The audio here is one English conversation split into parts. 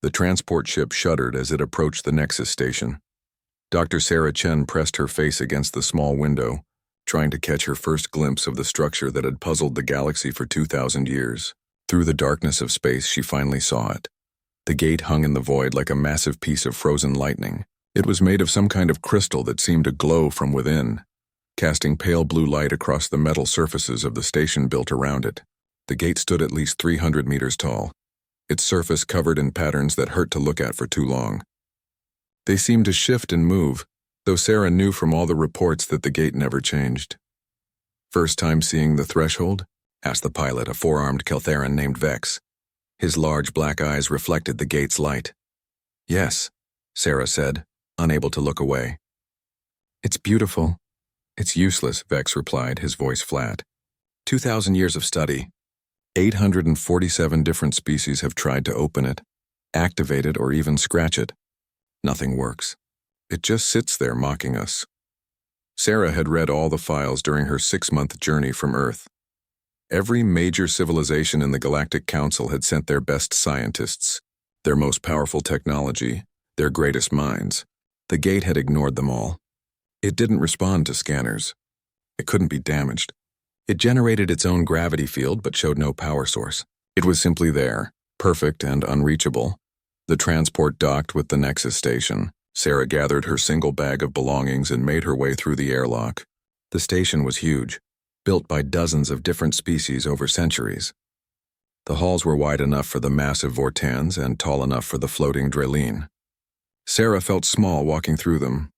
The transport ship shuddered as it approached the Nexus station. Dr. Sarah Chen pressed her face against the small window, trying to catch her first glimpse of the structure that had puzzled the galaxy for 2,000 years. Through the darkness of space, she finally saw it. The gate hung in the void like a massive piece of frozen lightning. It was made of some kind of crystal that seemed to glow from within, casting pale blue light across the metal surfaces of the station built around it. The gate stood at least 300 meters tall, its surface covered in patterns that hurt to look at for too long. They seemed to shift and move, though Sarah knew from all the reports that the gate never changed. "First time seeing the threshold?" asked the pilot, a four-armed Keltheran named Vex. His large black eyes reflected the gate's light. "Yes," Sarah said, unable to look away. "It's beautiful." "It's useless," Vex replied, his voice flat. 2,000 years of study. 847 different species have tried to open it, activate it, or even scratch it. Nothing works. It just sits there mocking us. Sarah had read all the files during her 6-month journey from Earth. Every major civilization in the Galactic Council had sent their best scientists, their most powerful technology, their greatest minds. The gate had ignored them all. It didn't respond to scanners. It couldn't be damaged. It generated its own gravity field but showed no power source. It was simply there, perfect and unreachable. The transport docked with the Nexus station. Sarah gathered her single bag of belongings and made her way through the airlock. The station was huge, built by dozens of different species over centuries. The halls were wide enough for the massive Vortans and tall enough for the floating Drelene. Sarah felt small walking through them.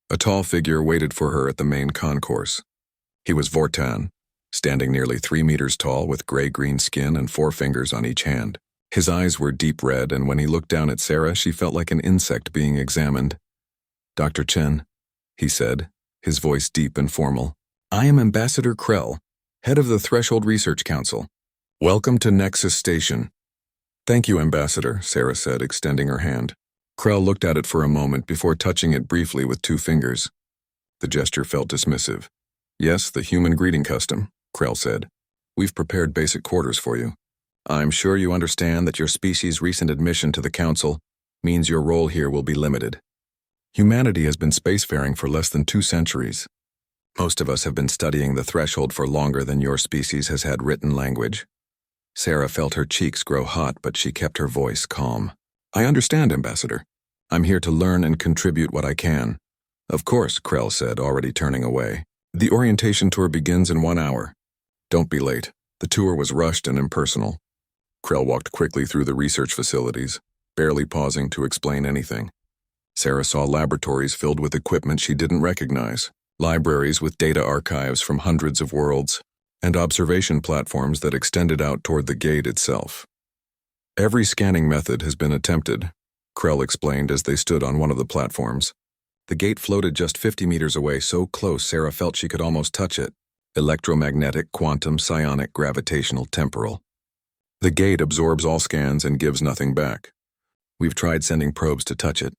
A tall figure waited for her at the main concourse. He was Vortan, standing nearly 3 meters tall with gray-green skin and 4 fingers on each hand. His eyes were deep red, and when he looked down at Sarah, she felt like an insect being examined. "Dr. Chen," he said, his voice deep and formal. "I am Ambassador Krell, head of the Threshold Research Council. Welcome to Nexus Station." "Thank you, Ambassador," Sarah said, extending her hand. Krell looked at it for a moment before touching it briefly with 2 fingers. The gesture felt dismissive. "Yes, the human greeting custom," Krell said. "We've prepared basic quarters for you. I'm sure you understand that your species' recent admission to the Council means your role here will be limited. Humanity has been spacefaring for less than 2 centuries. Most of us have been studying the threshold for longer than your species has had written language." Sarah felt her cheeks grow hot, but she kept her voice calm. "I understand, Ambassador. I'm here to learn and contribute what I can." "Of course," Krell said, already turning away. "The orientation tour begins in 1 hour. Don't be late." The tour was rushed and impersonal. Krell walked quickly through the research facilities, barely pausing to explain anything. Sarah saw laboratories filled with equipment she didn't recognize, libraries with data archives from hundreds of worlds, and observation platforms that extended out toward the gate itself. "Every scanning method has been attempted," Krell explained as they stood on one of the platforms. The gate floated just 50 meters away, so close Sarah felt she could almost touch it. Electromagnetic, quantum, psionic, gravitational, temporal. "The gate absorbs all scans and gives nothing back. We've tried sending probes to touch it.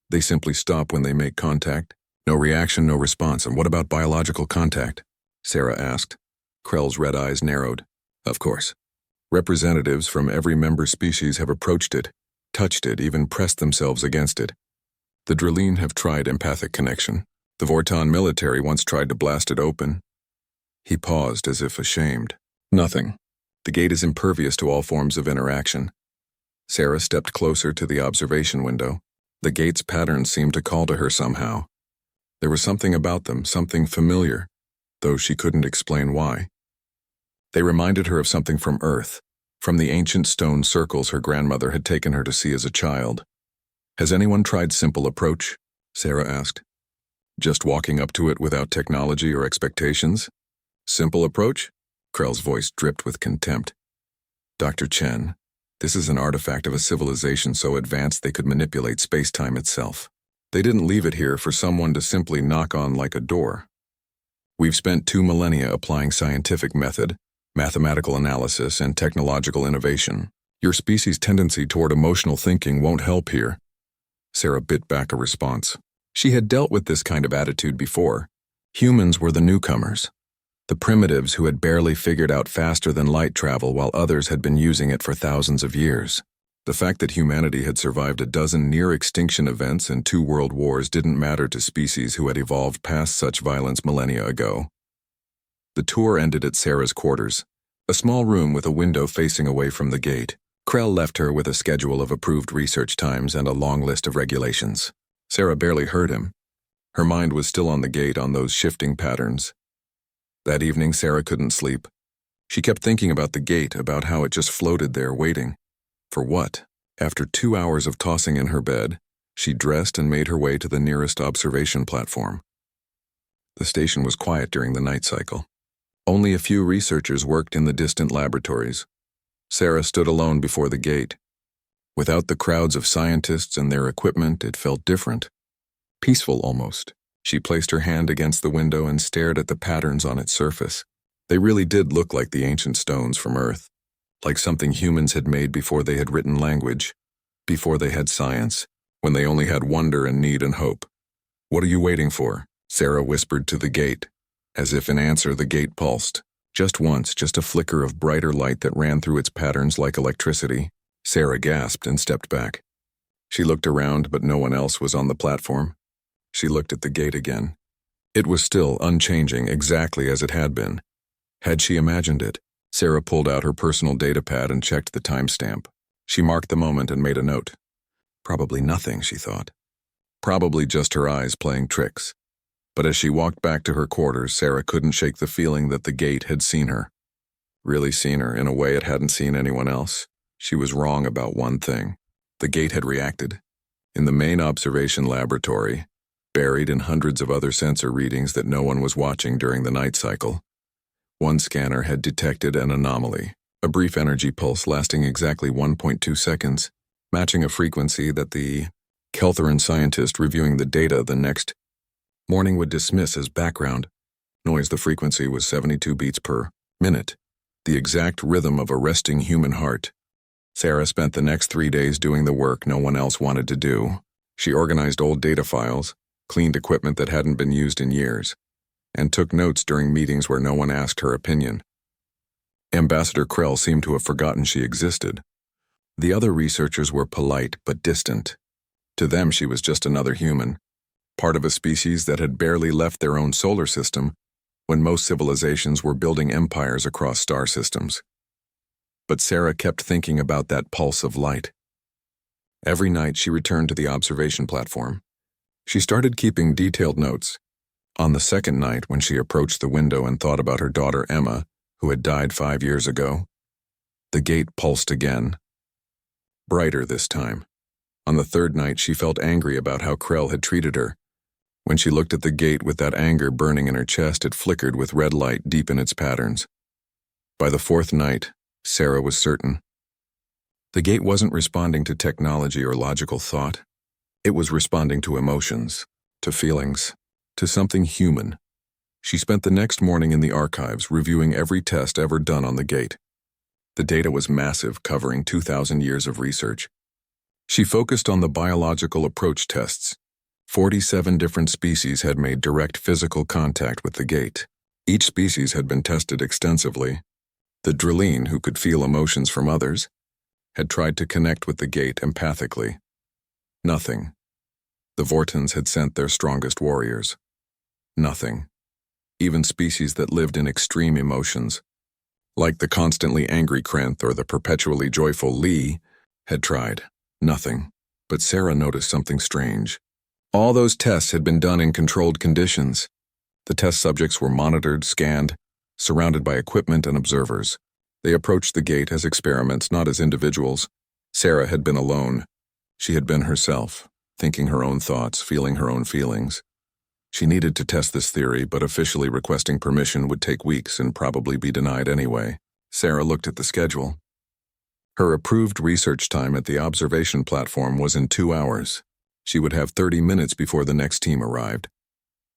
They simply stop when they make contact. No reaction, no response. And what about biological contact?" Sarah asked. Krell's red eyes narrowed. "Of course. Representatives from every member species have approached it, touched it, even pressed themselves against it. The Drelene have tried empathic connection. The Vortan military once tried to blast it open." He paused as if ashamed. "Nothing. The gate is impervious to all forms of interaction." Sarah stepped closer to the observation window. The gate's patterns seemed to call to her somehow. There was something about them, something familiar, though she couldn't explain why. They reminded her of something from Earth, from the ancient stone circles her grandmother had taken her to see as a child. "Has anyone tried simple approach?" Sarah asked. "Just walking up to it without technology or expectations? Simple approach?" Krell's voice dripped with contempt. "Dr. Chen, this is an artifact of a civilization so advanced they could manipulate space-time itself. They didn't leave it here for someone to simply knock on like a door. We've spent 2 millennia applying scientific method, mathematical analysis, and technological innovation. Your species' tendency toward emotional thinking won't help here." Sarah bit back a response. She had dealt with this kind of attitude before. Humans were the newcomers, the primitives who had barely figured out faster than light travel while others had been using it for thousands of years. The fact that humanity had survived a dozen near-extinction events and 2 world wars didn't matter to species who had evolved past such violence millennia ago. The tour ended at Sarah's quarters, a small room with a window facing away from the gate. Krell left her with a schedule of approved research times and a long list of regulations. Sarah barely heard him. Her mind was still on the gate, on those shifting patterns. That evening, Sarah couldn't sleep. She kept thinking about the gate, about how it just floated there, waiting. For what? After 2 hours of tossing in her bed, she dressed and made her way to the nearest observation platform. The station was quiet during the night cycle. Only a few researchers worked in the distant laboratories. Sarah stood alone before the gate. Without the crowds of scientists and their equipment, it felt different. Peaceful almost. She placed her hand against the window and stared at the patterns on its surface. They really did look like the ancient stones from Earth, like something humans had made before they had written language, before they had science, when they only had wonder and need and hope. "What are you waiting for?" Sarah whispered to the gate. As if in answer, the gate pulsed. Just once, just a flicker of brighter light that ran through its patterns like electricity. Sarah gasped and stepped back. She looked around, but no one else was on the platform. She looked at the gate again. It was still unchanging, exactly as it had been. Had she imagined it? Sarah pulled out her personal data pad and checked the timestamp. She marked the moment and made a note. Probably nothing, she thought. Probably just her eyes playing tricks. But as she walked back to her quarters, Sarah couldn't shake the feeling that the gate had seen her. Really seen her in a way it hadn't seen anyone else. She was wrong about one thing. The gate had reacted. In the main observation laboratory, buried in hundreds of other sensor readings that no one was watching during the night cycle, one scanner had detected an anomaly, a brief energy pulse lasting exactly 1.2 seconds, matching a frequency that the Keltheran scientist reviewing the data the next morning would dismiss as background noise. The frequency was 72 beats per minute, the exact rhythm of a resting human heart. Sarah spent the next 3 days doing the work no one else wanted to do. She organized old data files, cleaned equipment that hadn't been used in years, and took notes during meetings where no one asked her opinion. Ambassador Krell seemed to have forgotten she existed. The other researchers were polite but distant. To them, she was just another human, part of a species that had barely left their own solar system when most civilizations were building empires across star systems. But Sarah kept thinking about that pulse of light. Every night she returned to the observation platform. She started keeping detailed notes. On the second night, when she approached the window and thought about her daughter Emma, who had died 5 years ago, the gate pulsed again. Brighter this time. On the third night, she felt angry about how Krell had treated her. When she looked at the gate with that anger burning in her chest, it flickered with red light deep in its patterns. By the fourth night, Sarah was certain. The gate wasn't responding to technology or logical thought. It was responding to emotions, to feelings, to something human. She spent the next morning in the archives reviewing every test ever done on the gate. The data was massive, covering 2,000 years of research. She focused on the biological approach tests. 47 different species had made direct physical contact with the gate. Each species had been tested extensively. The Drilline, who could feel emotions from others, had tried to connect with the gate empathically. Nothing. The Vortons had sent their strongest warriors. Nothing. Even species that lived in extreme emotions, like the constantly angry Krenth or the perpetually joyful Lee, had tried. Nothing. But Sarah noticed something strange. All those tests had been done in controlled conditions. The test subjects were monitored, scanned, surrounded by equipment and observers. They approached the gate as experiments, not as individuals. Sarah had been alone. She had been herself, thinking her own thoughts, feeling her own feelings. She needed to test this theory, but officially requesting permission would take weeks and probably be denied anyway. Sarah looked at the schedule. Her approved research time at the observation platform was in 2 hours. She would have 30 minutes before the next team arrived.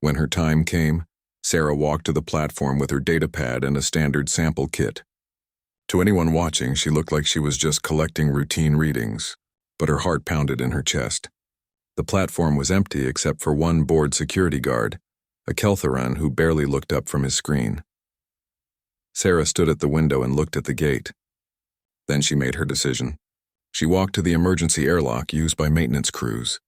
When her time came, Sarah walked to the platform with her data pad and a standard sample kit. To anyone watching, she looked like she was just collecting routine readings, but her heart pounded in her chest. The platform was empty except for one bored security guard, a Keltheran who barely looked up from his screen. Sarah stood at the window and looked at the gate. Then she made her decision. She walked to the emergency airlock used by maintenance crews.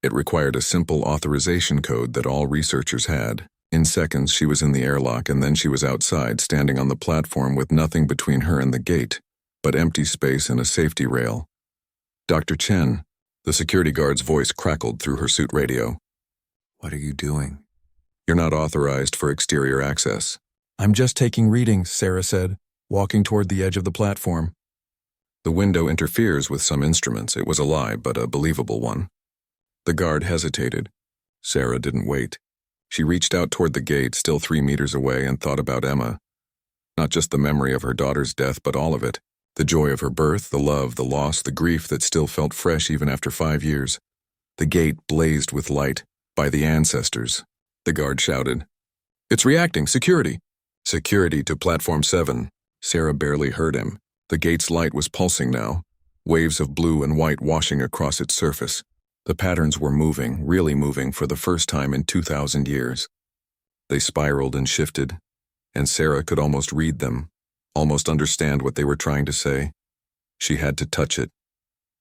It required a simple authorization code that all researchers had. In seconds, she was in the airlock, and then she was outside, standing on the platform with nothing between her and the gate, but empty space and a safety rail. Dr. Chen, the security guard's voice crackled through her suit radio. "What are you doing?" "You're not authorized for exterior access." "I'm just taking readings," Sarah said, walking toward the edge of the platform. "The window interferes with some instruments." It was a lie, but a believable one. The guard hesitated. Sarah didn't wait. She reached out toward the gate, still 3 meters away, and thought about Emma. Not just the memory of her daughter's death, but all of it. The joy of her birth, the love, the loss, the grief that still felt fresh even after 5 years. The gate blazed with light, by the ancestors. The guard shouted, "It's reacting! Security!" "Security to Platform 7. Sarah barely heard him. The gate's light was pulsing now, waves of blue and white washing across its surface. The patterns were moving, really moving, for the first time in 2,000 years. They spiraled and shifted, and Sarah could almost read them, almost understand what they were trying to say. She had to touch it.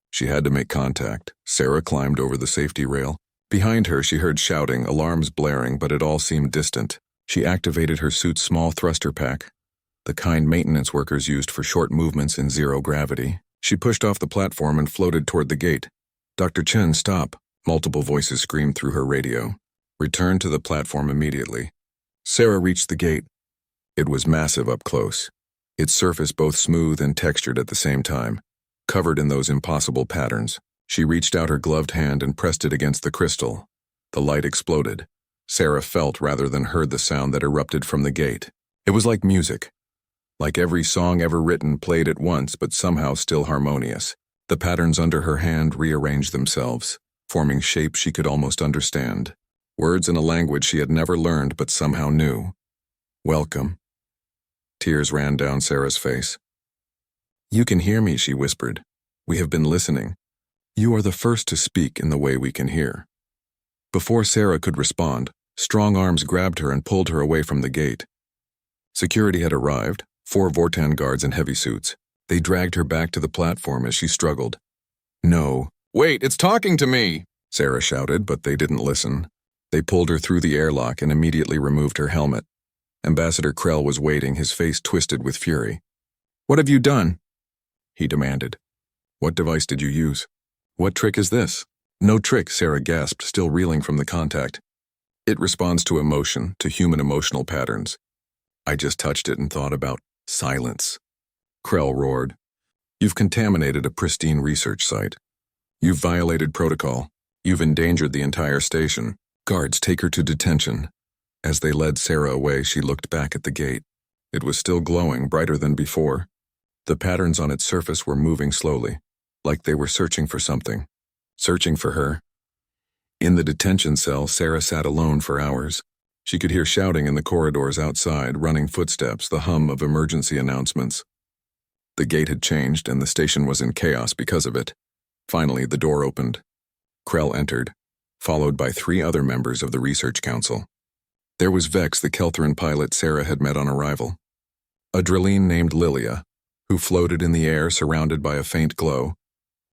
She had to make contact. Sarah climbed over the safety rail. Behind her, she heard shouting, alarms blaring, but it all seemed distant. She activated her suit's small thruster pack, the kind maintenance workers used for short movements in zero gravity. She pushed off the platform and floated toward the gate. "Dr. Chen, stop!" Multiple voices screamed through her radio. "Return to the platform immediately." Sarah reached the gate. It was massive up close, its surface both smooth and textured at the same time, covered in those impossible patterns. She reached out her gloved hand and pressed it against the crystal. The light exploded. Sarah felt rather than heard the sound that erupted from the gate. It was like music. Like every song ever written played at once, but somehow still harmonious. The patterns under her hand rearranged themselves, forming shapes she could almost understand. Words in a language she had never learned but somehow knew. "Welcome." Tears ran down Sarah's face. "You can hear me," she whispered. "We have been listening. You are the first to speak in the way we can hear." Before Sarah could respond, strong arms grabbed her and pulled her away from the gate. Security had arrived, 4 Vortan guards in heavy suits. They dragged her back to the platform as she struggled. "No." "Wait, it's talking to me!" Sarah shouted, but they didn't listen. They pulled her through the airlock and immediately removed her helmet. Ambassador Krell was waiting, his face twisted with fury. "What have you done?" he demanded. "What device did you use? What trick is this?" "No trick," Sarah gasped, still reeling from the contact. "It responds to emotion, to human emotional patterns. I just touched it and thought about silence." Krell roared. "You've contaminated a pristine research site. You've violated protocol. You've endangered the entire station. Guards, take her to detention." As they led Sarah away, she looked back at the gate. It was still glowing, brighter than before. The patterns on its surface were moving slowly, like they were searching for something. Searching for her. In the detention cell, Sarah sat alone for hours. She could hear shouting in the corridors outside, running footsteps, the hum of emergency announcements. The gate had changed, and the station was in chaos because of it. Finally, the door opened. Krell entered, followed by 3 other members of the Research Council. There was Vex, the Keltheran pilot Sarah had met on arrival. A Drilline named Lilia, who floated in the air surrounded by a faint glow,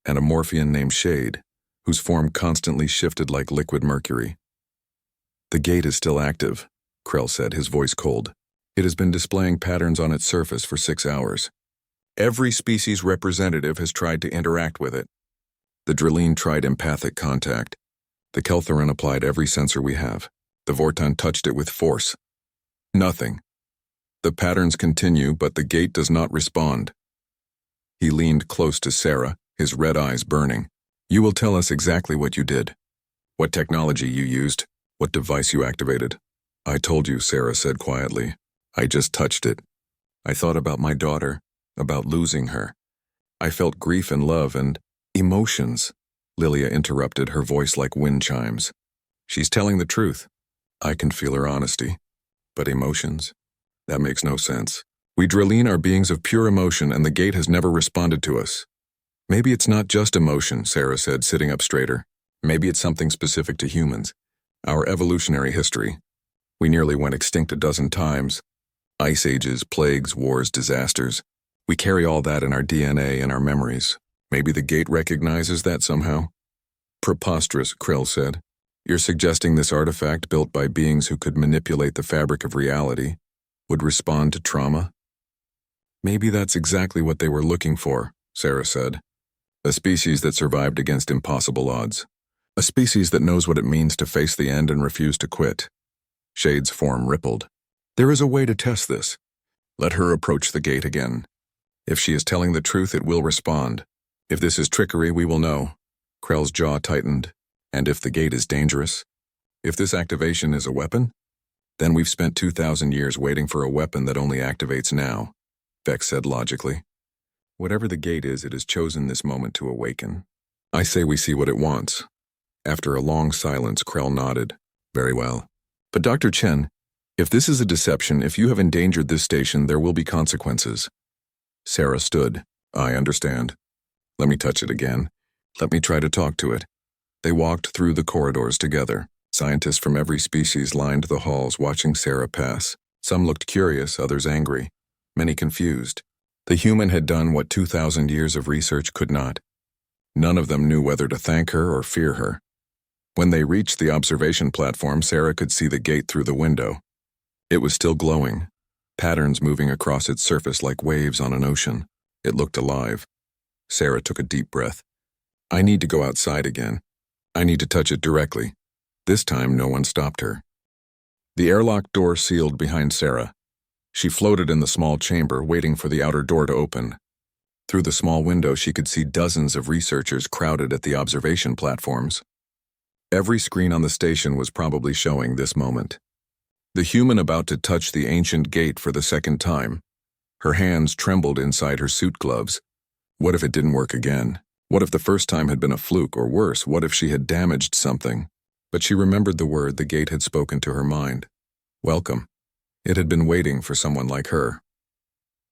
and a Morphian named Shade, whose form constantly shifted like liquid mercury. "The gate is still active," Krell said, his voice cold. "It has been displaying patterns on its surface for 6 hours. Every species representative has tried to interact with it. The Drilline tried empathic contact. The Keltheran applied every sensor we have. The Vortan touched it with force. Nothing. The patterns continue, but the gate does not respond." He leaned close to Sarah, his red eyes burning. "You will tell us exactly what you did. What technology you used, what device you activated." "I told you," Sarah said quietly. "I just touched it. I thought about my daughter, about losing her. I felt grief and love and emotions." Lilia interrupted, her voice like wind chimes. "She's telling the truth. I can feel her honesty. But emotions? That makes no sense. We Drilline are beings of pure emotion, and the gate has never responded to us." "Maybe it's not just emotion," Sarah said, sitting up straighter. "Maybe it's something specific to humans. Our evolutionary history. We nearly went extinct a dozen times. Ice ages, plagues, wars, disasters. We carry all that in our DNA and our memories. Maybe the gate recognizes that somehow? Preposterous, Krell said. You're suggesting this artifact built by beings who could manipulate the fabric of reality would respond to trauma? Maybe that's exactly what they were looking for, Sarah said. A species that survived against impossible odds. A species that knows what it means to face the end and refuse to quit. Shade's form rippled. There is a way to test this. Let her approach the gate again. If she is telling the truth, it will respond. If this is trickery, we will know. Krell's jaw tightened. And if the gate is dangerous? If this activation is a weapon? Then we've spent 2,000 years waiting for a weapon that only activates now, Vex said logically. Whatever the gate is, it has chosen this moment to awaken. I say we see what it wants. After a long silence, Krell nodded. Very well. But Dr. Chen, if this is a deception, if you have endangered this station, there will be consequences. Sarah stood. I understand. Let me touch it again. Let me try to talk to it. They walked through the corridors together. Scientists from every species lined the halls watching Sarah pass. Some looked curious, others angry, many confused. The human had done what 2,000 years of research could not. None of them knew whether to thank her or fear her. When they reached the observation platform, Sarah could see the gate through the window. It was still glowing, patterns moving across its surface like waves on an ocean. It looked alive. Sarah took a deep breath. I need to go outside again. I need to touch it directly. This time, no one stopped her. The airlock door sealed behind Sarah. She floated in the small chamber, waiting for the outer door to open. Through the small window, she could see dozens of researchers crowded at the observation platforms. Every screen on the station was probably showing this moment. The human about to touch the ancient gate for the second time. Her hands trembled inside her suit gloves. What if it didn't work again? What if the first time had been a fluke, or worse, what if she had damaged something? But she remembered the word the gate had spoken to her mind. Welcome. It had been waiting for someone like her.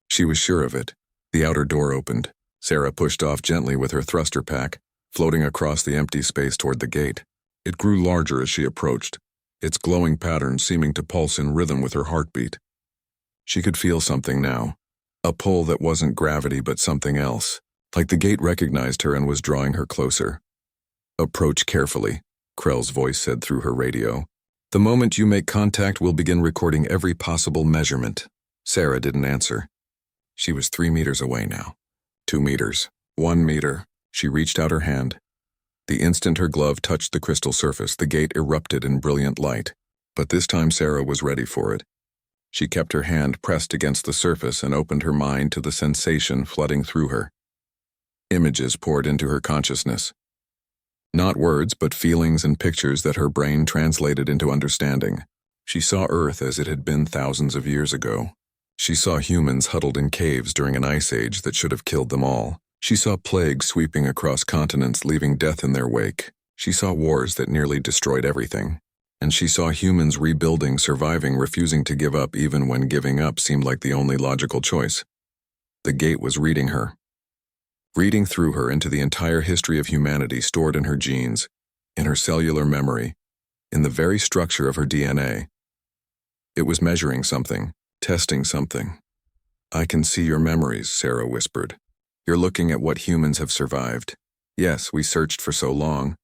She was sure of it. The outer door opened. Sarah pushed off gently with her thruster pack, floating across the empty space toward the gate. It grew larger as she approached, its glowing pattern seeming to pulse in rhythm with her heartbeat. She could feel something now, a pull that wasn't gravity but something else, like the gate recognized her and was drawing her closer. Approach carefully, Krell's voice said through her radio. The moment you make contact, we'll begin recording every possible measurement. Sarah didn't answer. She was 3 meters away now. 2 meters. 1 meter. She reached out her hand. The instant her glove touched the crystal surface, the gate erupted in brilliant light. But this time Sarah was ready for it. She kept her hand pressed against the surface and opened her mind to the sensation flooding through her. Images poured into her consciousness. Not words, but feelings and pictures that her brain translated into understanding. She saw Earth as it had been thousands of years ago. She saw humans huddled in caves during an ice age that should have killed them all. She saw plagues sweeping across continents, leaving death in their wake. She saw wars that nearly destroyed everything. And she saw humans rebuilding, surviving, refusing to give up even when giving up seemed like the only logical choice. The gate was reading her. Reading through her into the entire history of humanity stored in her genes, in her cellular memory, in the very structure of her DNA. It was measuring something, testing something. I can see your memories, Sarah whispered. You're looking at what humans have survived. Yes, we searched for so long.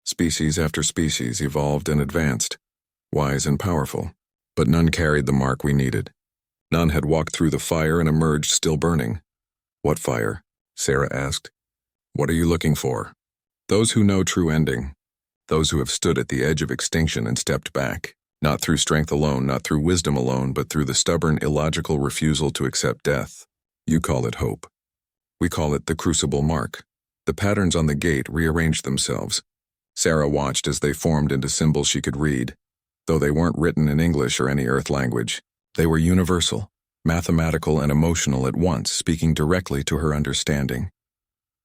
Species after species evolved and advanced, wise and powerful, but none carried the mark we needed. None had walked through the fire and emerged still burning. What fire? Sarah asked. What are you looking for? Those who know true ending. Those who have stood at the edge of extinction and stepped back. Not through strength alone, not through wisdom alone, but through the stubborn, illogical refusal to accept death. You call it hope. We call it the crucible mark. The patterns on the gate rearranged themselves. Sarah watched as they formed into symbols she could read. Though they weren't written in English or any Earth language, they were universal, mathematical and emotional at once, speaking directly to her understanding.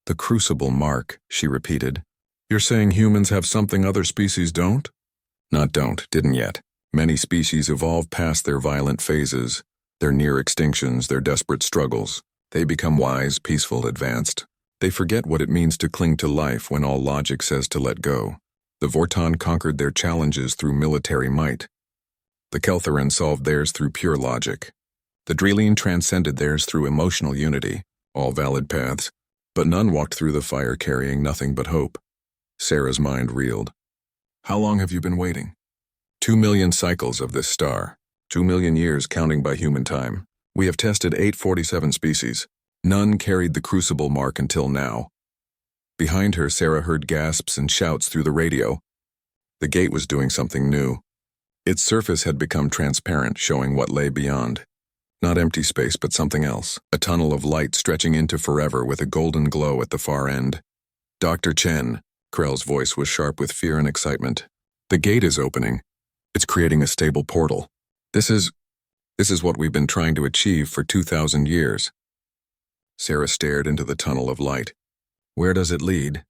The crucible mark, she repeated. You're saying humans have something other species don't? Not don't, didn't yet. Many species evolve past their violent phases, their near extinctions, their desperate struggles. They become wise, peaceful, advanced. They forget what it means to cling to life when all logic says to let go. The Vorton conquered their challenges through military might. The Keltheran solved theirs through pure logic. The Drelean transcended theirs through emotional unity, all valid paths. But none walked through the fire carrying nothing but hope. Sarah's mind reeled. How long have you been waiting? 2 million cycles of this star. 2 million years counting by human time. We have tested 847 species. None carried the crucible mark until now. Behind her, Sarah heard gasps and shouts through the radio. The gate was doing something new. Its surface had become transparent, showing what lay beyond. Not empty space, but something else. A tunnel of light stretching into forever with a golden glow at the far end. Dr. Chen, Krell's voice was sharp with fear and excitement. The gate is opening. It's creating a stable portal. This is what we've been trying to achieve for 2,000 years. Sarah stared into the tunnel of light. Where does it lead?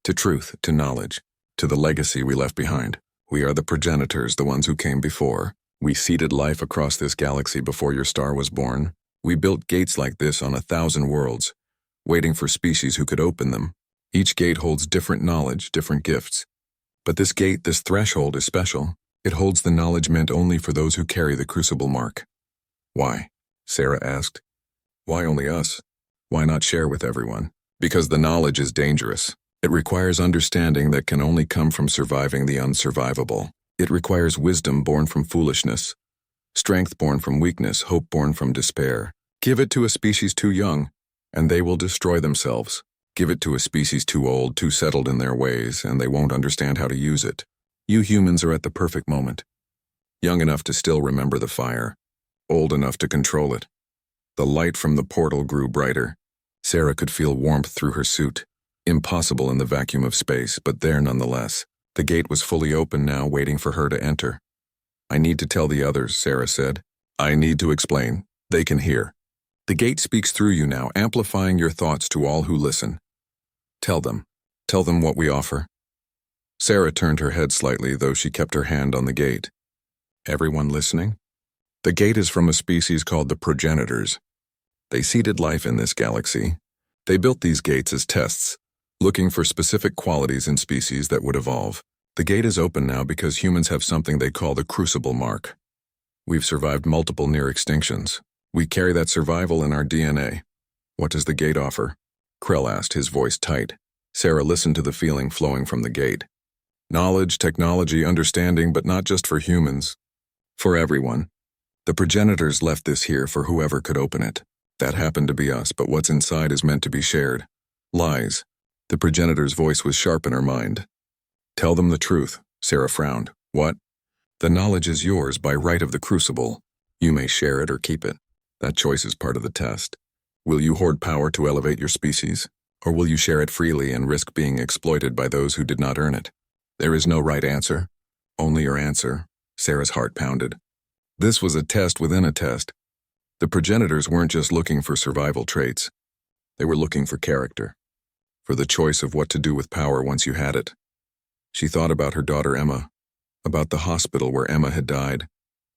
To truth, to knowledge, to the legacy we left behind. We are the progenitors, the ones who came before. We seeded life across this galaxy before your star was born. We built gates like this on 1,000 worlds, waiting for species who could open them. Each gate holds different knowledge, different gifts. But this gate, this threshold, is special. It holds the knowledge meant only for those who carry the crucible mark. Why? Sarah asked. Why only us? Why not share with everyone? Because the knowledge is dangerous. It requires understanding that can only come from surviving the unsurvivable. It requires wisdom born from foolishness, strength born from weakness, hope born from despair. Give it to a species too young, and they will destroy themselves. Give it to a species too old, too settled in their ways, and they won't understand how to use it. You humans are at the perfect moment. Young enough to still remember the fire, old enough to control it. The light from the portal grew brighter. Sarah could feel warmth through her suit. Impossible in the vacuum of space, but there nonetheless. The gate was fully open now, waiting for her to enter. I need to tell the others, Sarah said. I need to explain. They can hear. The gate speaks through you now, amplifying your thoughts to all who listen. Tell them. Tell them what we offer. Sarah turned her head slightly, though she kept her hand on the gate. Everyone listening? The gate is from a species called the progenitors. They seeded life in this galaxy. They built these gates as tests, looking for specific qualities in species that would evolve. The gate is open now because humans have something they call the crucible mark. We've survived multiple near extinctions. We carry that survival in our DNA. What does the gate offer? Krell asked, his voice tight. Sarah listened to the feeling flowing from the gate. Knowledge, technology, understanding, but not just for humans. For everyone. The progenitors left this here for whoever could open it. That happened to be us, but what's inside is meant to be shared. Lies. The progenitor's voice was sharp in her mind. Tell them the truth, Sarah frowned. What? The knowledge is yours by right of the crucible. You may share it or keep it. That choice is part of the test. Will you hoard power to elevate your species? Or will you share it freely and risk being exploited by those who did not earn it? There is no right answer. Only your answer. Sarah's heart pounded. This was a test within a test. The progenitors weren't just looking for survival traits. They were looking for character. For the choice of what to do with power once you had it. She thought about her daughter Emma, about the hospital where Emma had died,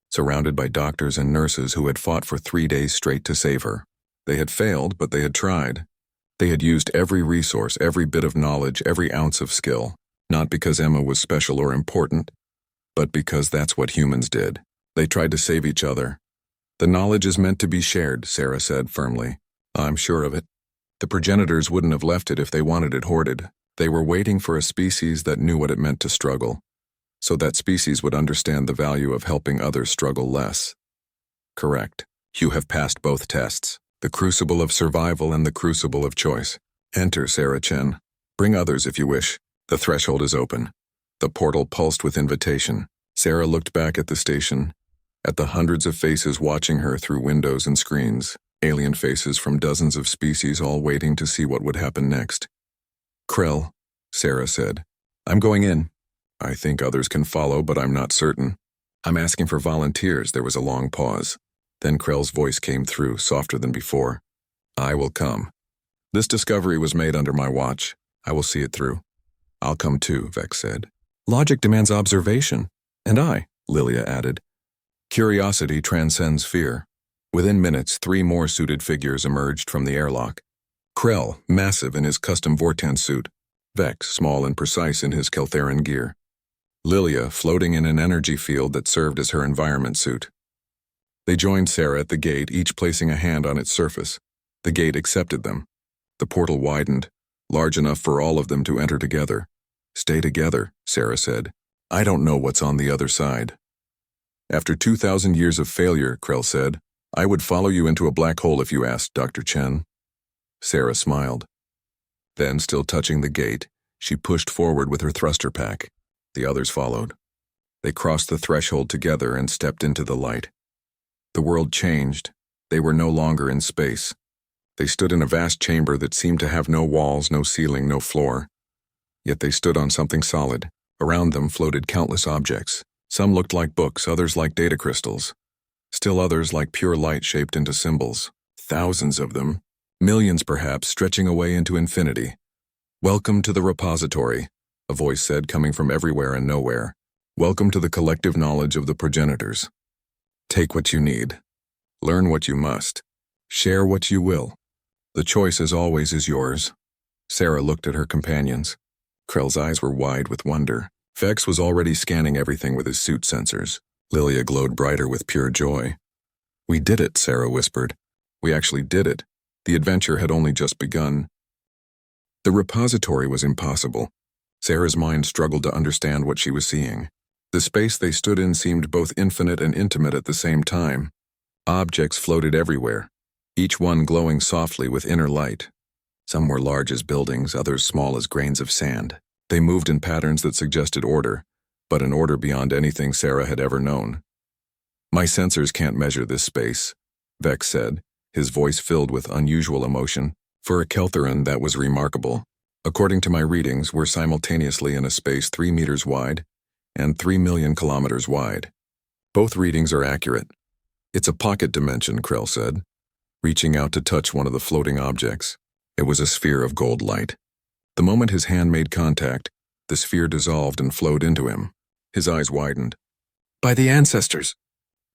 surrounded by doctors and nurses who had fought for 3 days straight to save her. They had failed, but they had tried. They had used every resource, every bit of knowledge, every ounce of skill, not because Emma was special or important, but because that's what humans did. They tried to save each other. The knowledge is meant to be shared, Sarah said firmly. I'm sure of it. The progenitors wouldn't have left it if they wanted it hoarded. They were waiting for a species that knew what it meant to struggle, so that species would understand the value of helping others struggle less. Correct. You have passed both tests, the crucible of survival and the crucible of choice. Enter, Sarah Chen. Bring others if you wish. The threshold is open. The portal pulsed with invitation. Sarah looked back at the station, at the hundreds of faces watching her through windows and screens, alien faces from dozens of species all waiting to see what would happen next. Krell, Sarah said. I'm going in. I think others can follow, but I'm not certain. I'm asking for volunteers. There was a long pause. Then Krell's voice came through, softer than before. I will come. This discovery was made under my watch. I will see it through. I'll come too, Vex said. Logic demands observation. And I, Lilia added. Curiosity transcends fear. Within minutes, 3 more suited figures emerged from the airlock. Krell, massive in his custom Vortan suit. Vex, small and precise in his Keltheran gear. Lilia, floating in an energy field that served as her environment suit. They joined Sarah at the gate, each placing a hand on its surface. The gate accepted them. The portal widened, large enough for all of them to enter together. "Stay together," Sarah said. "I don't know what's on the other side." "After 2,000 years of failure," Krell said, "I would follow you into a black hole if you asked, Dr. Chen." Sarah smiled. Then, still touching the gate, she pushed forward with her thruster pack. The others followed. They crossed the threshold together and stepped into the light. The world changed. They were no longer in space. They stood in a vast chamber that seemed to have no walls, no ceiling, no floor. Yet they stood on something solid. Around them floated countless objects. Some looked like books, others like data crystals. Still others like pure light shaped into symbols. Thousands of them. Millions perhaps, stretching away into infinity. "Welcome to the repository," a voice said, coming from everywhere and nowhere. "Welcome to the collective knowledge of the progenitors. Take what you need. Learn what you must. Share what you will. The choice, as always, is yours." Sarah looked at her companions. Krell's eyes were wide with wonder. Vex was already scanning everything with his suit sensors. Lilia glowed brighter with pure joy. "We did it," Sarah whispered. "We actually did it. The adventure had only just begun." The repository was impossible. Sarah's mind struggled to understand what she was seeing. The space they stood in seemed both infinite and intimate at the same time. Objects floated everywhere, each one glowing softly with inner light. Some were large as buildings, others small as grains of sand. They moved in patterns that suggested order, but an order beyond anything Sarah had ever known. "My sensors can't measure this space," Vex said, his voice filled with unusual emotion. "For a Keltheran, that was remarkable. According to my readings, we're simultaneously in a space 3 meters wide and 3 million kilometers wide. Both readings are accurate." "It's a pocket dimension," Krell said, reaching out to touch one of the floating objects. It was a sphere of gold light. The moment his hand made contact, the sphere dissolved and flowed into him. His eyes widened. "By the ancestors!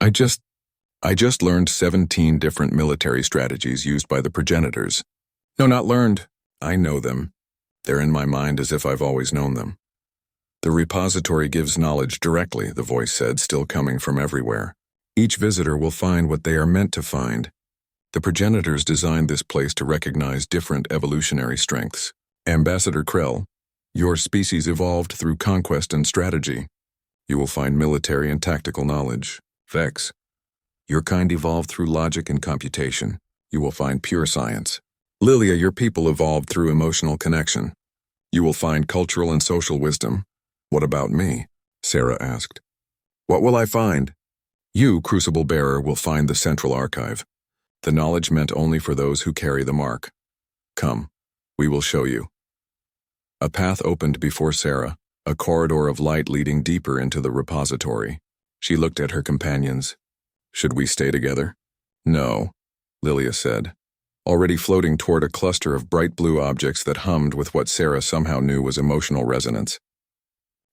I just learned 17 different military strategies used by the progenitors. No, not learned. I know them. They're in my mind as if I've always known them." "The repository gives knowledge directly," the voice said, still coming from everywhere. "Each visitor will find what they are meant to find. The progenitors designed this place to recognize different evolutionary strengths. Ambassador Krell, your species evolved through conquest and strategy. You will find military and tactical knowledge. Vex, your kind evolved through logic and computation. You will find pure science. Lilia, your people evolved through emotional connection. You will find cultural and social wisdom." "What about me?" Sarah asked. "What will I find?" "You, Crucible Bearer, will find the central archive. The knowledge meant only for those who carry the mark. Come, we will show you." A path opened before Sarah, a corridor of light leading deeper into the repository. She looked at her companions. "Should we stay together?" "No," Lilia said, already floating toward a cluster of bright blue objects that hummed with what Sarah somehow knew was emotional resonance.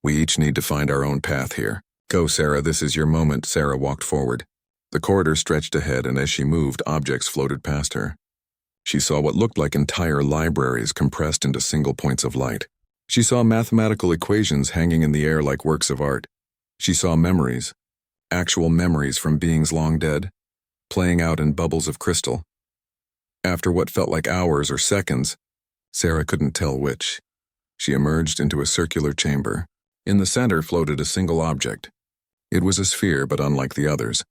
"We each need to find our own path here. Go, Sarah, this is your moment." Sarah walked forward. The corridor stretched ahead, and as she moved, objects floated past her. She saw what looked like entire libraries compressed into single points of light. She saw mathematical equations hanging in the air like works of art. She saw memories, actual memories from beings long dead, playing out in bubbles of crystal. After what felt like hours or seconds, Sarah couldn't tell which, she emerged into a circular chamber. In the center floated a single object. It was a sphere, but unlike the others.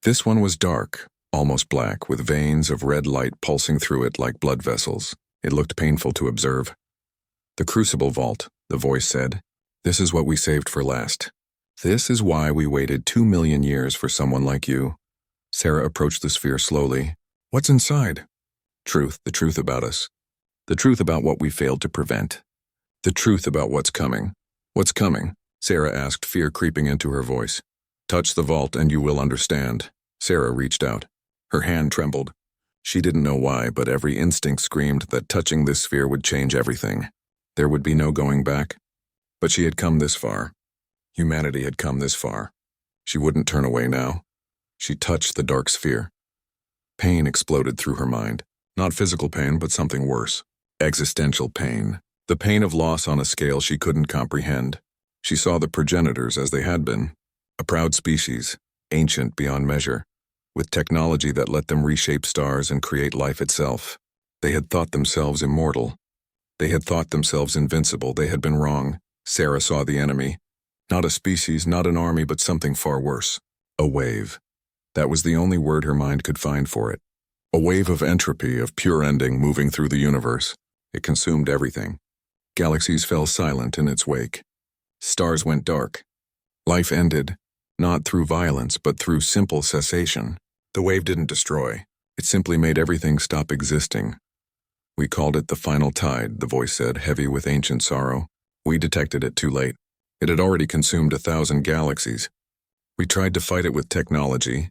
This one was dark, almost black, with veins of red light pulsing through it like blood vessels. It looked painful to observe. "The Crucible Vault," the voice said. "This is what we saved for last. This is why we waited 2 million years for someone like you." Sarah approached the sphere slowly. "What's inside?" "Truth, the truth about us. The truth about what we failed to prevent. The truth about what's coming." "What's coming?" Sarah asked, fear creeping into her voice. "Touch the vault and you will understand." Sarah reached out. Her hand trembled. She didn't know why, but every instinct screamed that touching this sphere would change everything. There would be no going back. But she had come this far. Humanity had come this far. She wouldn't turn away now. She touched the dark sphere. Pain exploded through her mind. Not physical pain, but something worse. Existential pain. The pain of loss on a scale she couldn't comprehend. She saw the progenitors as they had been. A proud species, ancient beyond measure, with technology that let them reshape stars and create life itself. They had thought themselves immortal. They had thought themselves invincible. They had been wrong. Sarah saw the enemy. Not a species, not an army, but something far worse. A wave. That was the only word her mind could find for it. A wave of entropy, of pure ending moving through the universe. It consumed everything. Galaxies fell silent in its wake. Stars went dark. Life ended, not through violence, but through simple cessation. The wave didn't destroy. It simply made everything stop existing. We called it the final tide, the voice said, heavy with ancient sorrow. We detected it too late. It had already consumed 1,000 galaxies. We tried to fight it with technology.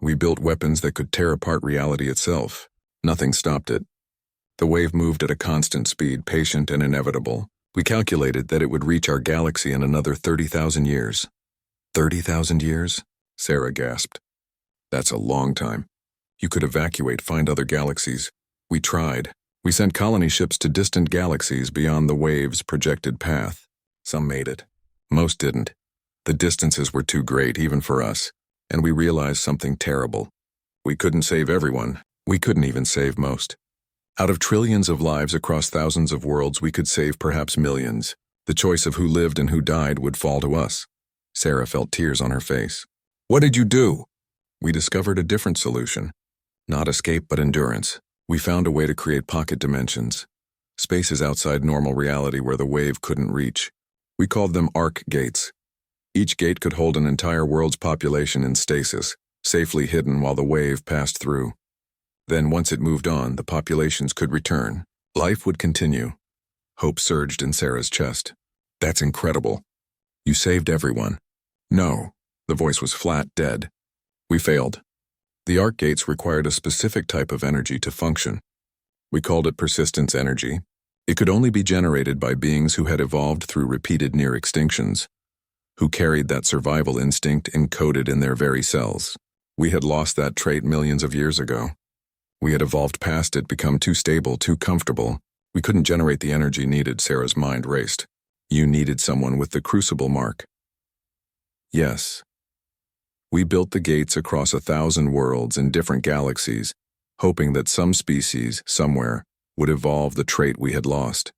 We built weapons that could tear apart reality itself. Nothing stopped it. The wave moved at a constant speed, patient and inevitable. We calculated that it would reach our galaxy in another 30,000 years. 30,000 years? Sarah gasped. That's a long time. You could evacuate, find other galaxies. We tried. We sent colony ships to distant galaxies beyond the wave's projected path. Some made it. Most didn't. The distances were too great, even for us, and we realized something terrible. We couldn't save everyone. We couldn't even save most. Out of trillions of lives across thousands of worlds, we could save perhaps millions. The choice of who lived and who died would fall to us. Sarah felt tears on her face. What did you do? We discovered a different solution. Not escape, but endurance. We found a way to create pocket dimensions. Spaces outside normal reality where the wave couldn't reach. We called them arc gates. Each gate could hold an entire world's population in stasis, safely hidden while the wave passed through. Then once it moved on, the populations could return. Life would continue. Hope surged in Sarah's chest. That's incredible. You saved everyone. No. The voice was flat, dead. We failed. The arc gates required a specific type of energy to function. We called it persistence energy. It could only be generated by beings who had evolved through repeated near extinctions, who carried that survival instinct encoded in their very cells. We had lost that trait millions of years ago. We had evolved past it, become too stable, too comfortable. We couldn't generate the energy needed. Sarah's mind raced. You needed someone with the crucible mark. Yes. We built the gates across 1,000 worlds in different galaxies, hoping that some species, somewhere, would evolve the trait we had lost.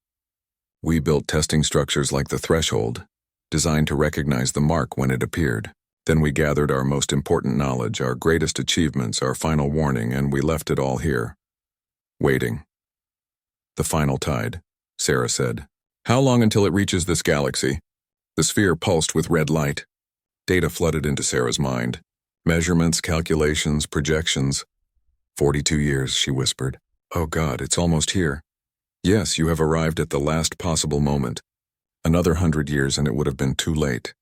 We built testing structures like the threshold, designed to recognize the mark when it appeared. Then we gathered our most important knowledge, our greatest achievements, our final warning, and we left it all here. Waiting. The final tide, Sarah said. How long until it reaches this galaxy? The sphere pulsed with red light. Data flooded into Sarah's mind. Measurements, calculations, projections. 42 years, she whispered. Oh God, it's almost here. Yes, you have arrived at the last possible moment. Another 100 years and it would have been too late.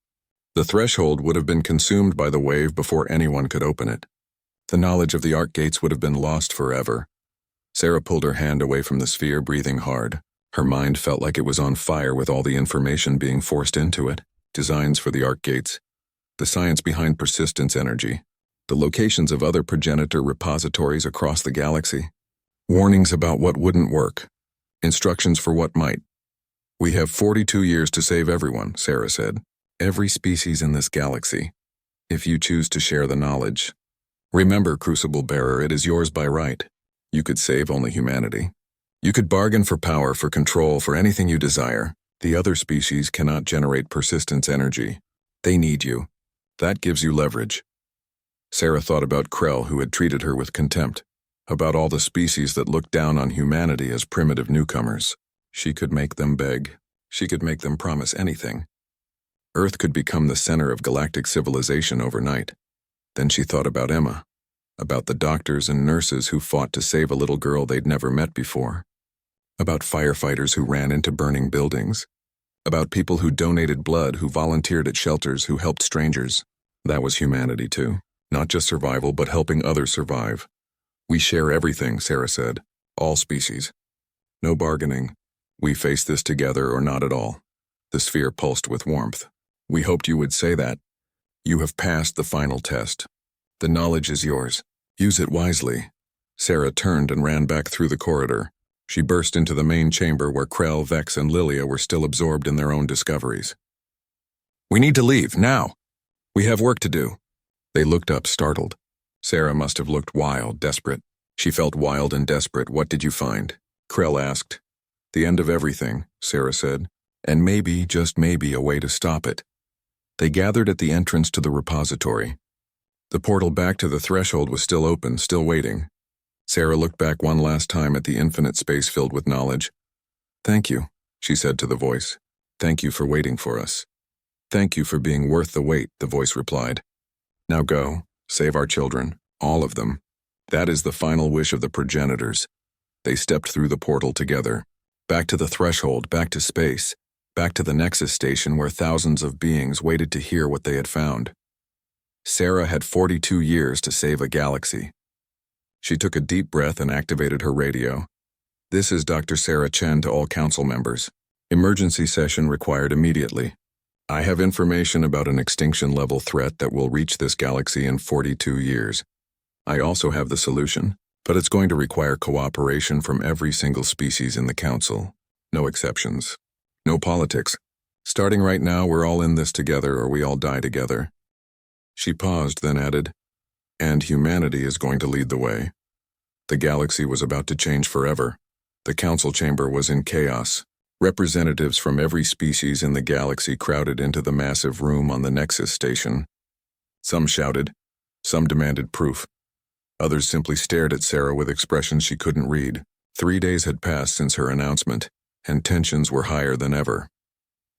The threshold would have been consumed by the wave before anyone could open it. The knowledge of the arc gates would have been lost forever. Sarah pulled her hand away from the sphere, breathing hard. Her mind felt like it was on fire with all the information being forced into it. Designs for the arc gates. The science behind persistence energy. The locations of other progenitor repositories across the galaxy. Warnings about what wouldn't work. Instructions for what might. We have 42 years to save everyone, Sarah said. Every species in this galaxy. If you choose to share the knowledge. Remember, Crucible Bearer, it is yours by right. You could save only humanity. You could bargain for power, for control, for anything you desire. The other species cannot generate persistence energy. They need you. That gives you leverage. Sarah thought about Krell, who had treated her with contempt. About all the species that looked down on humanity as primitive newcomers. She could make them beg. She could make them promise anything. Earth could become the center of galactic civilization overnight. Then she thought about Emma. About the doctors and nurses who fought to save a little girl they'd never met before. About firefighters who ran into burning buildings. About people who donated blood, who volunteered at shelters, who helped strangers. That was humanity too. Not just survival, but helping others survive. We share everything, Sarah said. All species. No bargaining. We face this together or not at all. The sphere pulsed with warmth. We hoped you would say that. You have passed the final test. The knowledge is yours. Use it wisely. Sarah turned and ran back through the corridor. She burst into the main chamber where Krell, Vex, and Lilia were still absorbed in their own discoveries. We need to leave, now. We have work to do. They looked up, startled. Sarah must have looked wild, desperate. She felt wild and desperate. "What did you find?" Krell asked. "The end of everything," Sarah said, "and maybe, just maybe, a way to stop it." They gathered at the entrance to the repository. The portal back to the threshold was still open, still waiting. Sarah looked back one last time at the infinite space filled with knowledge. "Thank you," she said to the voice. "Thank you for waiting for us." "Thank you for being worth the wait," the voice replied. "Now go, save our children, all of them. That is the final wish of the progenitors." They stepped through the portal together. Back to the threshold, back to space, back to the Nexus station where thousands of beings waited to hear what they had found. Sarah had 42 years to save a galaxy. She took a deep breath and activated her radio. "This is Dr. Sarah Chen to all council members. Emergency session required immediately. I have information about an extinction-level threat that will reach this galaxy in 42 years. I also have the solution, but it's going to require cooperation from every single species in the council. No exceptions. No politics. Starting right now, we're all in this together or we all die together." She paused, then added, "And humanity is going to lead the way." The galaxy was about to change forever. The council chamber was in chaos. Representatives from every species in the galaxy crowded into the massive room on the Nexus station. Some shouted. Some demanded proof. Others simply stared at Sarah with expressions she couldn't read. 3 days had passed since her announcement, and tensions were higher than ever.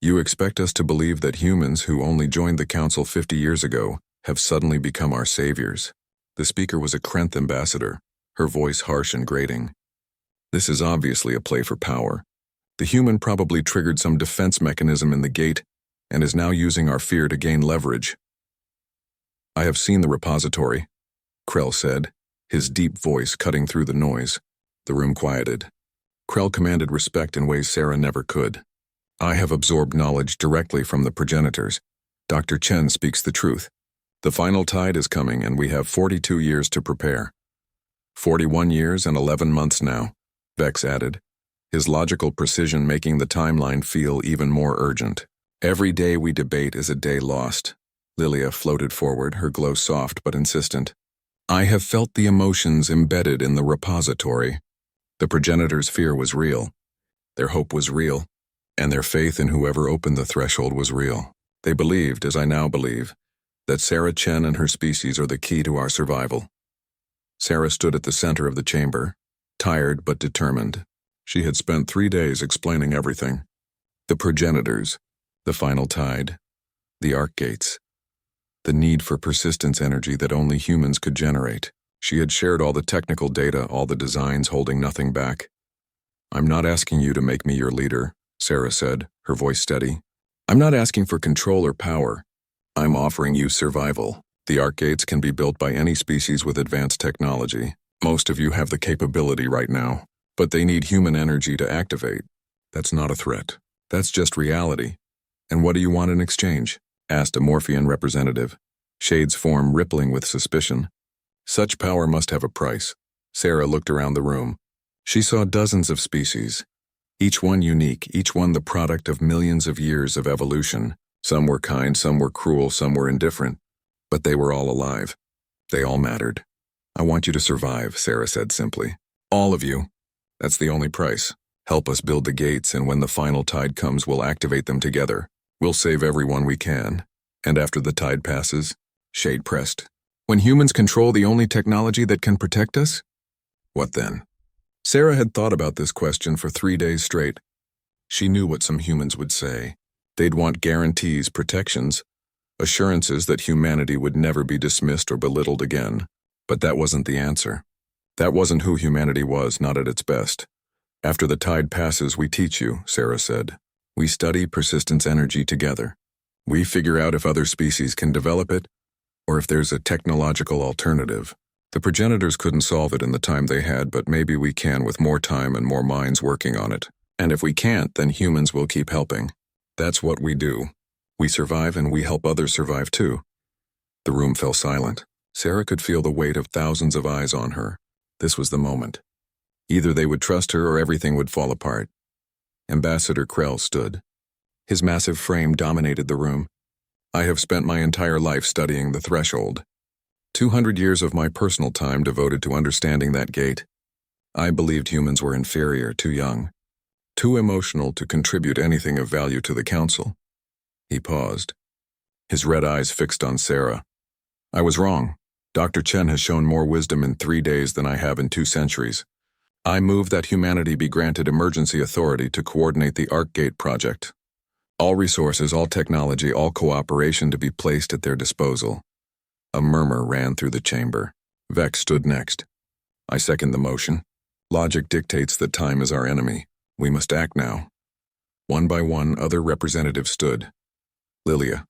"You expect us to believe that humans who only joined the council 50 years ago have suddenly become our saviors." The speaker was a Krenth ambassador, her voice harsh and grating. "This is obviously a play for power. The human probably triggered some defense mechanism in the gate and is now using our fear to gain leverage." "I have seen the repository," Krell said, his deep voice cutting through the noise. The room quieted. Krell commanded respect in ways Sarah never could. "I have absorbed knowledge directly from the progenitors. Dr. Chen speaks the truth. The final tide is coming and we have 42 years to prepare." 41 years and 11 months now, Vex added, his logical precision making the timeline feel even more urgent. "Every day we debate is a day lost." Lilia floated forward, her glow soft but insistent. "I have felt the emotions embedded in the repository." The progenitors' fear was real. Their hope was real. And their faith in whoever opened the threshold was real. They believed, as I now believe, that Sarah Chen and her species are the key to our survival. Sarah stood at the center of the chamber, tired but determined. She had spent 3 days explaining everything. The progenitors, the final tide, the arc gates, the need for persistence energy that only humans could generate. She had shared all the technical data, all the designs, holding nothing back. "I'm not asking you to make me your leader," Sarah said, her voice steady. "I'm not asking for control or power. I'm offering you survival. The arc gates can be built by any species with advanced technology. Most of you have the capability right now, but they need human energy to activate. That's not a threat. That's just reality. And what do you want in exchange?" asked a Morphean representative, shades form rippling with suspicion. "Such power must have a price." Sarah looked around the room. She saw dozens of species, each one unique, each one the product of millions of years of evolution. Some were kind, some were cruel, some were indifferent, but they were all alive. They all mattered. "I want you to survive," Sarah said simply. "All of you. That's the only price. Help us build the gates, and when the final tide comes, we'll activate them together. We'll save everyone we can. And after the tide passes," Shade pressed, "when humans control the only technology that can protect us? What then?" Sarah had thought about this question for 3 days straight. She knew what some humans would say. They'd want guarantees, protections, assurances that humanity would never be dismissed or belittled again. But that wasn't the answer. That wasn't who humanity was, not at its best. "After the tide passes, we teach you," Sarah said. "We study persistence energy together. We figure out if other species can develop it, or if there's a technological alternative. The progenitors couldn't solve it in the time they had, but maybe we can with more time and more minds working on it. And if we can't, then humans will keep helping. That's what we do. We survive and we help others survive too." The room fell silent. Sarah could feel the weight of thousands of eyes on her. This was the moment. Either they would trust her or everything would fall apart. Ambassador Krell stood. His massive frame dominated the room. "I have spent my entire life studying the threshold. 200 years of my personal time devoted to understanding that gate. I believed humans were inferior, too young, too emotional to contribute anything of value to the council. He paused, his red eyes fixed on Sarah. I was wrong. Dr. Chen has shown more wisdom in 3 days than I have in 2 centuries. I move that humanity be granted emergency authority to coordinate the Arc Gate project. All resources, all technology, all cooperation to be placed at their disposal. A murmur ran through the chamber. Vex stood next. I second the motion. Logic dictates that time is our enemy. We must act now. One by one, other representatives stood. Lilia.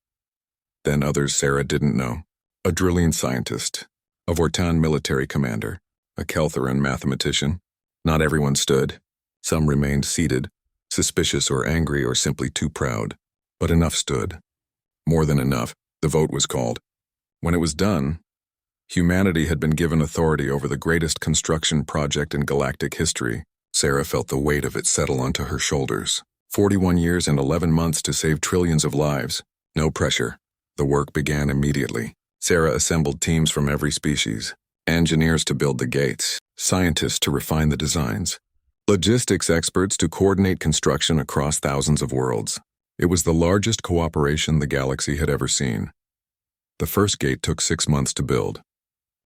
Then others Sarah didn't know. A Drillian scientist, a Vortan military commander, a Keltheran mathematician. Not everyone stood. Some remained seated, suspicious or angry or simply too proud. But enough stood. More than enough. The vote was called. When it was done, humanity had been given authority over the greatest construction project in galactic history. Sarah felt the weight of it settle onto her shoulders. 41 years and 11 months to save trillions of lives. No pressure. The work began immediately. Sarah assembled teams from every species. Engineers to build the gates. Scientists to refine the designs. Logistics experts to coordinate construction across thousands of worlds. It was the largest cooperation the galaxy had ever seen. The first gate took 6 months to build.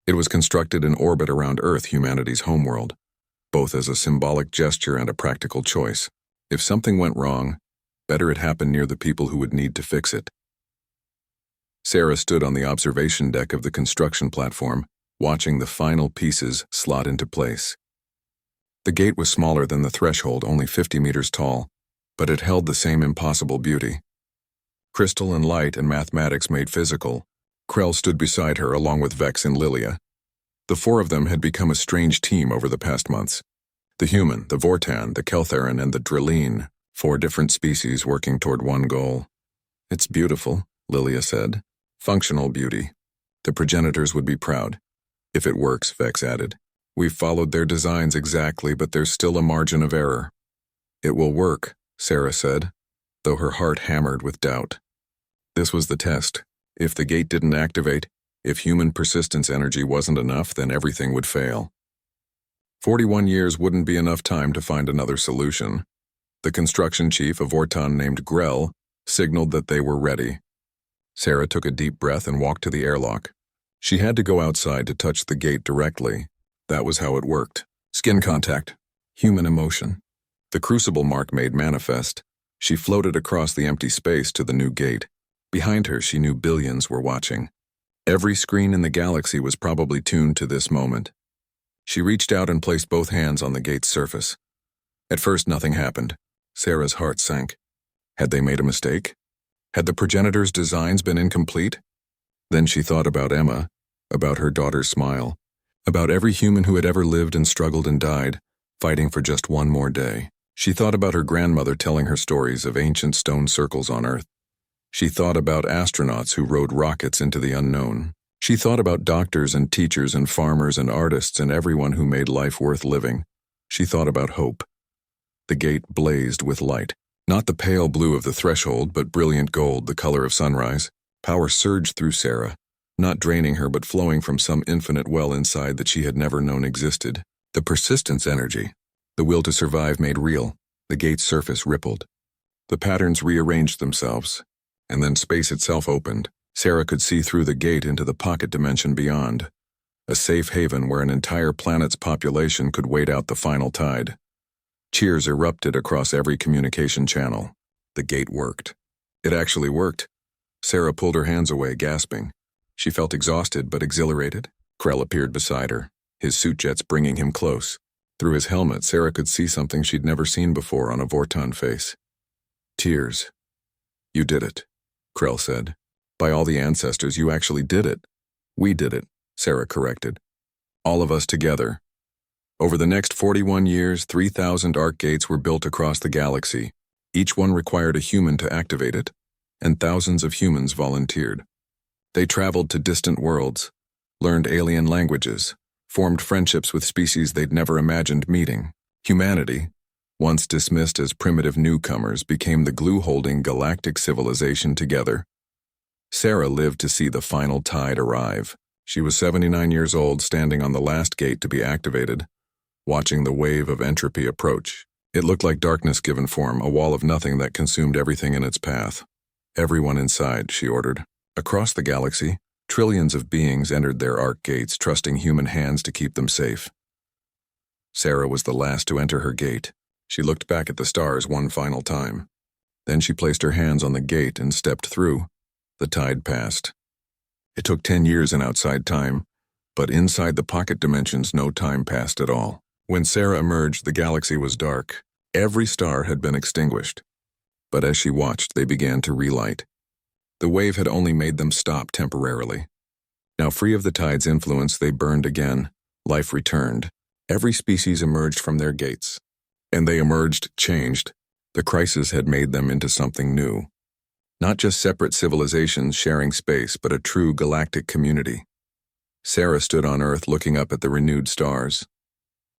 It was constructed in orbit around Earth, humanity's homeworld, both as a symbolic gesture and a practical choice. If something went wrong, better it happen near the people who would need to fix it. Sarah stood on the observation deck of the construction platform, watching the final pieces slot into place. The gate was smaller than the threshold, only 50 meters tall, but it held the same impossible beauty. Crystal and light and mathematics made physical. Krell stood beside her along with Vex and Lilia. The 4 of them had become a strange team over the past months. The human, the Vortan, the Keltheran, and the Drillian, 4 different species working toward one goal. It's beautiful, Lilia said. Functional beauty. The progenitors would be proud. If it works, Vex added. We've followed their designs exactly, but there's still a margin of error. It will work, Sarah said, though her heart hammered with doubt. This was the test. If the gate didn't activate, if human persistence energy wasn't enough, then everything would fail. 41 years wouldn't be enough time to find another solution. The construction chief, a Vortan named Grell, signaled that they were ready. Sarah took a deep breath and walked to the airlock. She had to go outside to touch the gate directly. That was how it worked. Skin contact. Human emotion. The crucible mark made manifest. She floated across the empty space to the new gate. Behind her, she knew billions were watching. Every screen in the galaxy was probably tuned to this moment. She reached out and placed both hands on the gate's surface. At first, nothing happened. Sarah's heart sank. Had they made a mistake? Had the progenitors' designs been incomplete? Then she thought about Emma, about her daughter's smile, about every human who had ever lived and struggled and died, fighting for just one more day. She thought about her grandmother telling her stories of ancient stone circles on Earth. She thought about astronauts who rode rockets into the unknown. She thought about doctors and teachers and farmers and artists and everyone who made life worth living. She thought about hope. The gate blazed with light. Not the pale blue of the threshold, but brilliant gold, the color of sunrise. Power surged through Sarah, not draining her but flowing from some infinite well inside that she had never known existed. The persistence energy, the will to survive made real. The gate's surface rippled. The patterns rearranged themselves, and then space itself opened. Sarah could see through the gate into the pocket dimension beyond, a safe haven where an entire planet's population could wait out the final tide. Cheers erupted across every communication channel. The gate worked. It actually worked. Sarah pulled her hands away, gasping. She felt exhausted but exhilarated. Krell appeared beside her, his suit jets bringing him close. Through his helmet, Sarah could see something she'd never seen before on a Vortan face. Tears. You did it, Krell said. By all the ancestors, you actually did it. We did it, Sarah corrected. All of us together. Over the next 41 years, 3,000 arc gates were built across the galaxy. Each one required a human to activate it, and thousands of humans volunteered. They traveled to distant worlds, learned alien languages, formed friendships with species they'd never imagined meeting. Humanity, once dismissed as primitive newcomers, became the glue-holding galactic civilization together. Sarah lived to see the final tide arrive. She was 79 years old, standing on the last gate to be activated, watching the wave of entropy approach. It looked like darkness given form, a wall of nothing that consumed everything in its path. "Everyone inside," she ordered. Across the galaxy, trillions of beings entered their arc gates, trusting human hands to keep them safe. Sarah was the last to enter her gate. She looked back at the stars one final time. Then she placed her hands on the gate and stepped through. The tide passed. It took 10 years in outside time, but inside the pocket dimensions no time passed at all. When Sarah emerged, the galaxy was dark. Every star had been extinguished. But as she watched, they began to relight. The wave had only made them stop temporarily. Now free of the tide's influence, they burned again. Life returned. Every species emerged from their gates. And they emerged changed. The crisis had made them into something new. Not just separate civilizations sharing space, but a true galactic community. Sarah stood on Earth looking up at the renewed stars.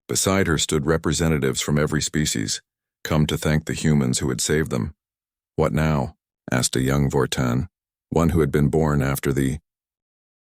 Beside her stood representatives from every species, come to thank the humans who had saved them. "What now?" asked a young Vortan, one who had been born after the